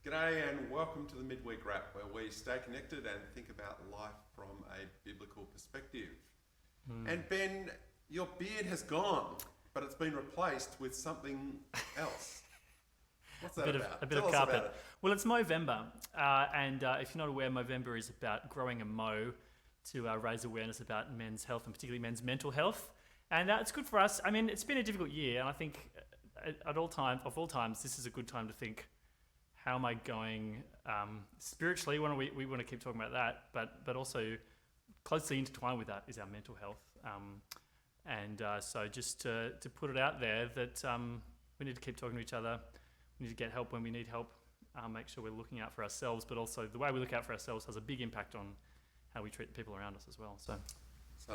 G'day and welcome to the Midweek Wrap, where we stay connected and think about life from a biblical perspective. And Ben, your beard has gone, but it's been replaced with something else. What's that about? A bit Tell of us carpet. about it. Well, it's Movember, and if you're not aware, Movember is about growing a mo to raise awareness about men's health and particularly men's mental health. And it's good for us. I mean, it's been a difficult year, and I think of all times, this is a good time to think, how am I going spiritually? We want to keep talking about that, but also closely intertwined with that is our mental health. So just to put it out there that we need to keep talking to each other. We need to get help when we need help. Make sure we're looking out for ourselves, but also the way we look out for ourselves has a big impact on how we treat the people around us as well. So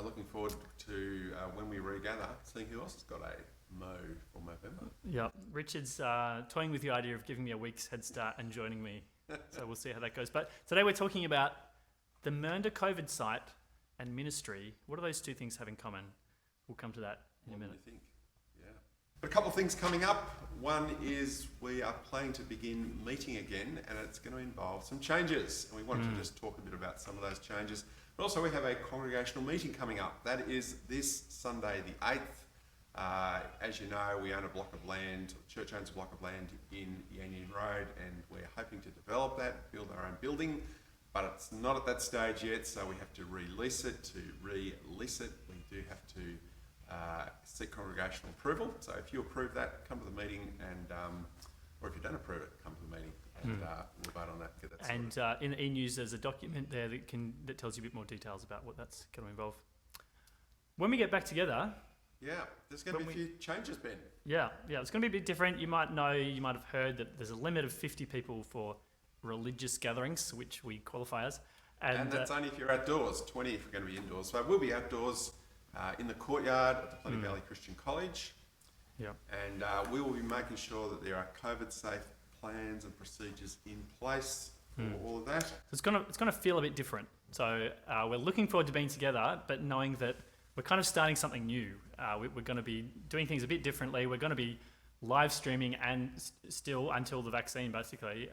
looking forward to when we regather, seeing who else has got a Mo for Movember. Yeah, Richard's toying with the idea of giving me a week's head start and joining me. So we'll see how that goes. But today we're talking about the Mernda COVID site and ministry. What do those two things have in common? We'll come to that in a minute. What do you think? Yeah. But a couple of things coming up. One is we are planning to begin meeting again, and it's going to involve some changes. And we wanted to just talk a bit about some of those changes. But also we have a congregational meeting coming up. That is this Sunday, the 8th. As you know, we own a block of land, the church owns a block of land in Union Road, and we're hoping to develop that, build our own building, but it's not at that stage yet, so we have to release it. To release it, we do have to seek congregational approval. So if you approve that, come to the meeting, and or if you don't approve it, come to the meeting, and we'll vote on that, get that sorted. And in the e-news, there's a document there that tells you a bit more details about what that's going to involve. When we get back together... Yeah, there's going to be a few changes, Ben. Yeah, it's going to be a bit different. You might have heard that there's a limit of 50 people for religious gatherings, which we qualify as. And that's only if you're outdoors, 20 if we're going to be indoors. So we'll be outdoors in the courtyard at the Plenty Valley Christian College. Yeah. And we will be making sure that there are COVID-safe plans and procedures in place for all of that. So it's going to feel a bit different. So we're looking forward to being together, but knowing that we're kind of starting something new. We're going to be doing things a bit differently. We're going to be live streaming and still until the vaccine, basically,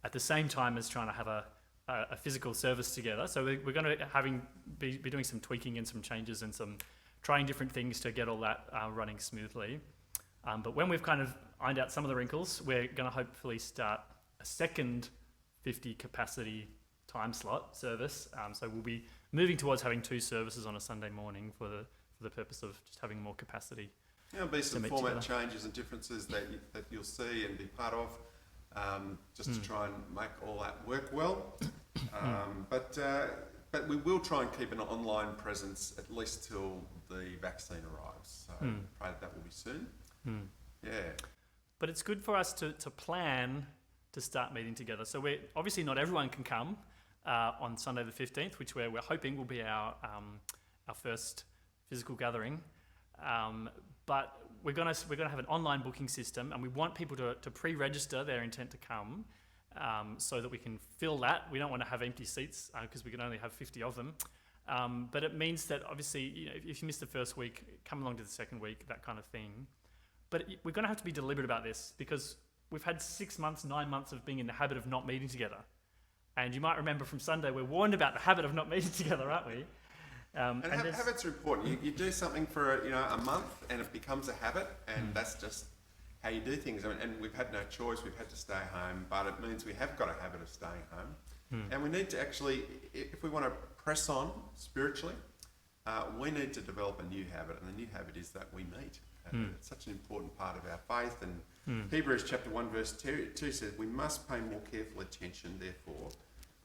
at the same time as trying to have a physical service together. So we're going to be doing some tweaking and some changes and some trying different things to get all that running smoothly. But when we've kind of ironed out some of the wrinkles, we're going to hopefully start a second 50 capacity time slot service. So we'll be moving towards having 2 services on a Sunday morning for the purpose of just having more capacity. There'll be some format changes and differences that you'll see and be part of, just to try and make all that work well. But we will try and keep an online presence at least till the vaccine arrives. So pray that will be soon. Yeah. But it's good for us to plan to start meeting together. So we're obviously not everyone can come on Sunday the 15th, which we're hoping will be our first physical gathering. But we're gonna have an online booking system, and we want people to pre-register their intent to come, so that we can fill that. We don't want to have empty seats because we can only have 50 of them. But it means that obviously, if you miss the first week, come along to the second week, that kind of thing. But we're going to have to be deliberate about this because we've had 6 months, 9 months of being in the habit of not meeting together. And you might remember from Sunday, we're warned about the habit of not meeting together, aren't we? Habits are important. You do something for a month and it becomes a habit, and that's just how you do things. And we've had no choice. We've had to stay home, but it means we have got a habit of staying home. And we need to actually, if we want to press on spiritually, we need to develop a new habit. And the new habit is that we meet. It's such an important part of our faith. And Hebrews chapter 1 verse 2 says, we must pay more careful attention, therefore,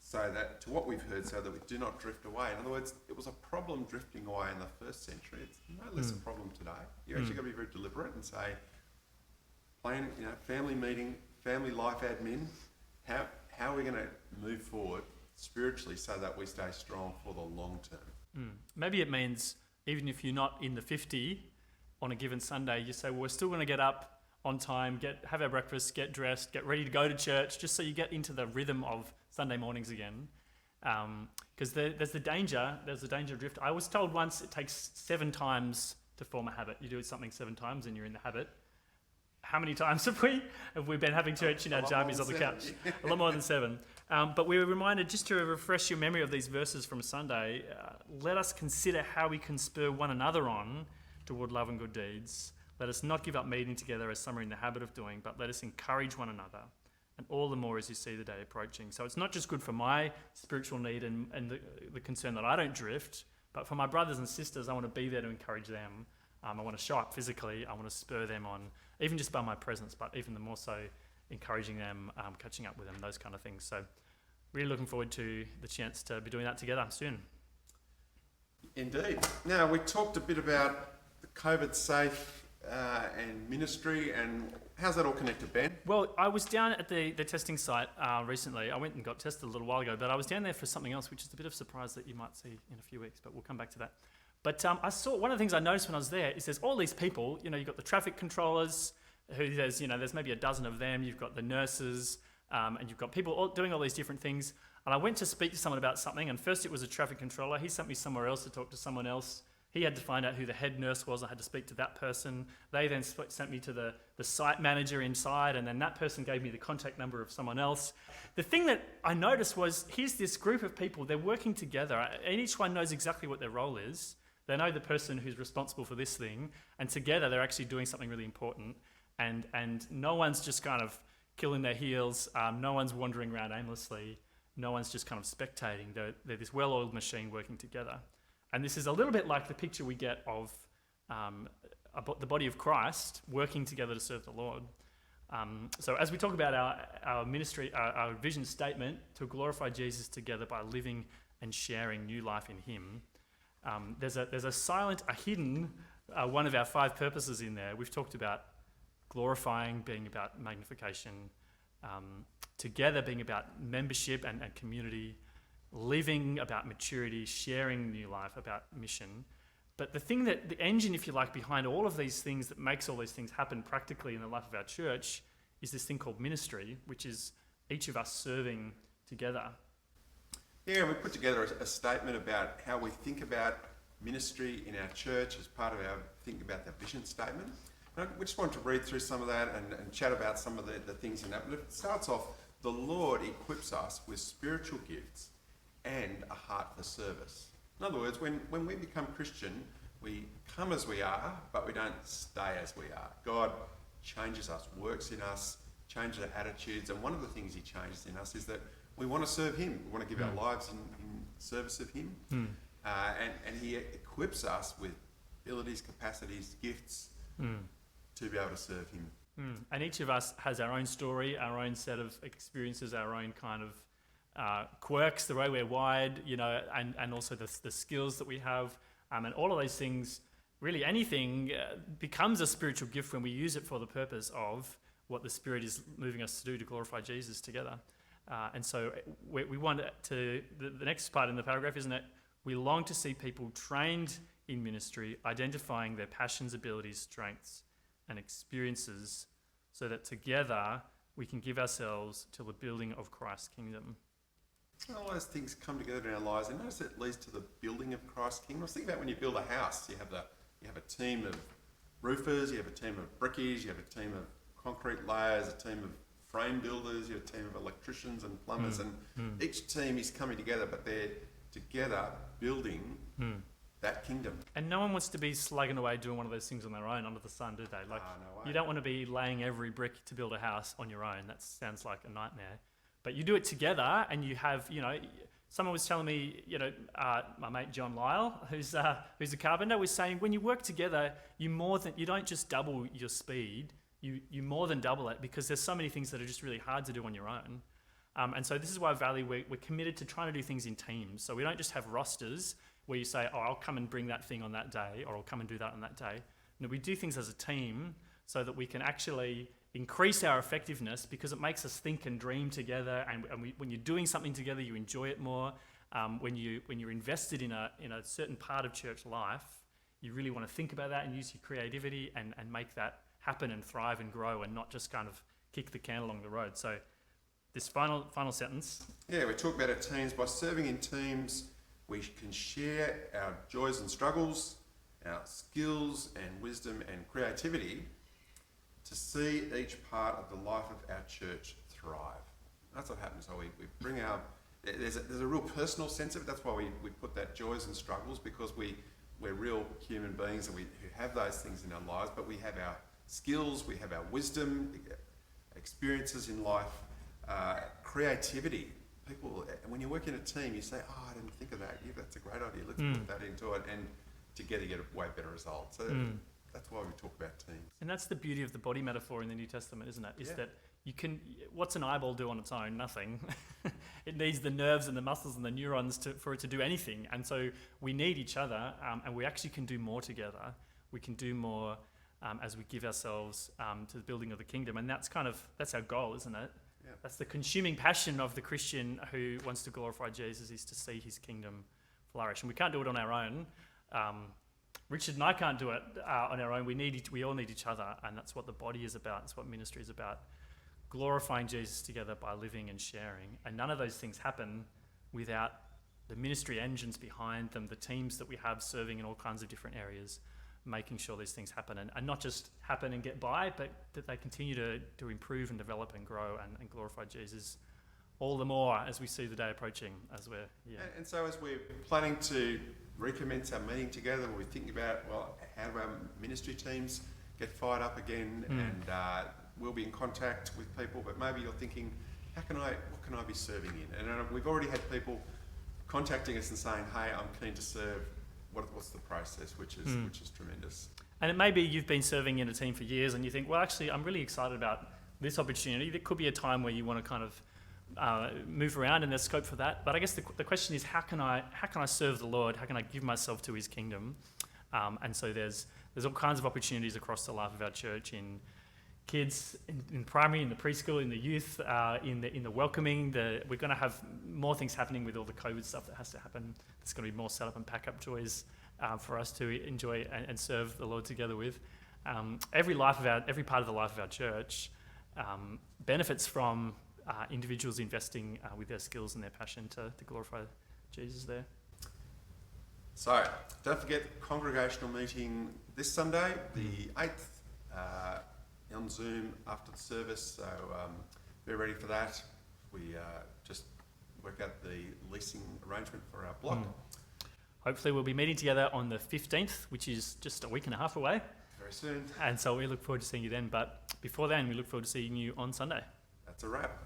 so that to what we've heard, so that we do not drift away. In other words, it was a problem drifting away in the first century. It's no less a problem today. You actually got to be very deliberate and say, plan, family meeting, family life admin. How are we going to move forward spiritually so that we stay strong for the long term? Maybe it means even if you're not in the 50 on a given Sunday, you say, well, we're still going to get up on time, have our breakfast, get dressed, get ready to go to church, just so you get into the rhythm of Sunday mornings again. Because there's the danger of drift. I was told once it takes 7 times to form a habit. You do something 7 times and you're in the habit. how many times have we been having church in our jammies on the couch? A lot more than 7. But we were reminded, just to refresh your memory of these verses from Sunday, let us consider how we can spur one another on toward love and good deeds. Let us not give up meeting together as some are in the habit of doing, but let us encourage one another, and all the more as you see the day approaching. So it's not just good for my spiritual need and the concern that I don't drift, but for my brothers and sisters, I want to be there to encourage them. I want to show up physically. I want to spur them on, even just by my presence, but even the more so encouraging them, catching up with them, those kind of things. So really looking forward to the chance to be doing that together soon. Indeed. Now, we talked a bit about the COVID safe and ministry, and how's that all connected, Ben? Well, I was down at the testing site recently. I went and got tested a little while ago, but I was down there for something else, which is a bit of a surprise that you might see in a few weeks, but we'll come back to that. But I saw, one of the things I noticed when I was there is there's all these people, you've got the traffic controllers, who there's maybe a dozen of them, you've got the nurses, and you've got people all doing all these different things. And I went to speak to someone about something, and first it was a traffic controller. He sent me somewhere else to talk to someone else. He had to find out who the head nurse was. I had to speak to that person. They then sent me to the site manager inside, and then that person gave me the contact number of someone else. The thing that I noticed was, here's this group of people, they're working together, and each one knows exactly what their role is. They know the person who's responsible for this thing, and together they're actually doing something really important, and no one's just kind of killing their heels, no one's wandering around aimlessly, no one's just kind of spectating. They're this well-oiled machine working together. And this is a little bit like the picture we get of the body of Christ working together to serve the Lord. So as we talk about our ministry, our vision statement, to glorify Jesus together by living and sharing new life in him, there's a hidden one of our 5 purposes in there. We've talked about glorifying being about magnification, together being about membership and community, living about maturity, sharing new life, about mission. But the engine, if you like, behind all of these things that makes all these things happen practically in the life of our church is this thing called ministry, which is each of us serving together. Yeah, we put together a statement about how we think about ministry in our church as part of our think about the vision statement. And we just wanted to read through some of that and chat about some of the things in that. But it starts off, the Lord equips us with spiritual gifts and a heart for service. In other words, when we become Christian, we come as we are, but we don't stay as we are. God changes us, works in us, changes our attitudes, and one of the things he changes in us is that we want to serve him. We want to give our lives in service of him. And he equips us with abilities, capacities, gifts to be able to serve him. And each of us has our own story, our own set of experiences, our own kind of quirks, the way we're wired, and also the skills that we have. And all of those things, really anything becomes a spiritual gift when we use it for the purpose of what the Spirit is moving us to do to glorify Jesus together. And so we want to, the next part in the paragraph, isn't it? We long to see people trained in ministry, identifying their passions, abilities, strengths, and experiences, so that together we can give ourselves to the building of Christ's kingdom. All those things come together in our lives, and notice it leads to the building of Christ's kingdom. I was thinking about when you build a house, you have a team of roofers, you have a team of brickies, you have a team of concrete layers, a team of frame builders, you have a team of electricians and plumbers, and each team is coming together, but they're together building that kingdom. And no one wants to be slugging away doing one of those things on their own under the sun, do they? No way. You don't want to be laying every brick to build a house on your own. That sounds like a nightmare. But you do it together, and you have, someone was telling me, my mate John Lyle, who's a carpenter, was saying when you work together, you don't just double your speed, you more than double it, because there's so many things that are just really hard to do on your own. And so this is why Valley, we're committed to trying to do things in teams. So we don't just have rosters where you say, I'll come and bring that thing on that day, or I'll come and do that on that day. No, we do things as a team so that we can actually increase our effectiveness, because it makes us think and dream together. And when you're doing something together, you enjoy it more. When you're invested in a certain part of church life, you really want to think about that and use your creativity and make that happen and thrive and grow, and not just kind of kick the can along the road. So this final sentence. Yeah, we talk about our teams. By serving in teams, we can share our joys and struggles, our skills and wisdom and creativity to see each part of the life of our church thrive. That's what happens. So we bring our, there's a real personal sense of it. That's why we put that joys and struggles, because we're real human beings and who have those things in our lives, but we have our skills, we have our wisdom, experiences in life, creativity. People, when you work in a team, you say, oh, I didn't think of that. Yeah, that's a great idea. Let's put that into it, and together get a way better result. So that's why we talk about teams. And that's the beauty of the body metaphor in the New Testament, isn't it? Is that you can, what's an eyeball do on its own? Nothing. It needs the nerves and the muscles and the neurons for it to do anything. And so we need each other, and we actually can do more together. We can do more as we give ourselves to the building of the kingdom. And that's our goal, isn't it? Yeah. That's the consuming passion of the Christian who wants to glorify Jesus, is to see his kingdom flourish. And we can't do it on our own. Richard and I can't do it on our own. We all need each other, and that's what the body is about. That's what ministry is about. Glorifying Jesus together by living and sharing. And none of those things happen without the ministry engines behind them, the teams that we have serving in all kinds of different areas, making sure these things happen, and not just happen and get by, but that they continue to improve and develop and grow and glorify Jesus all the more as we see the day approaching. And so as we're planning to recommence our meeting together, we're thinking about, well, how do our ministry teams get fired up again, and we'll be in contact with people, but maybe you're thinking, what can I be serving in? And we've already had people contacting us and saying, hey, I'm keen to serve. What's the process, which is tremendous. And it may be you've been serving in a team for years and you think, well, actually, I'm really excited about this opportunity. There could be a time where you want to kind of move around, and there's scope for that. But I guess the question is, how can I serve the Lord? How can I give myself to his kingdom? And so there's all kinds of opportunities across the life of our church, in kids, in primary, in the preschool, in the youth, in the welcoming. We're going to have more things happening with all the COVID stuff that has to happen. There's going to be more set up and pack up joys for us to enjoy and serve the Lord together with. Every part of the life of our church benefits from individuals investing with their skills and their passion to glorify Jesus there. So don't forget the congregational meeting this Sunday, the 8th. On Zoom after the service, so be ready for that. We just work out the leasing arrangement for our block. Hopefully we'll be meeting together on the 15th, which is just a week and a half away. Very soon. And so we look forward to seeing you then. But before then, we look forward to seeing you on Sunday. That's a wrap.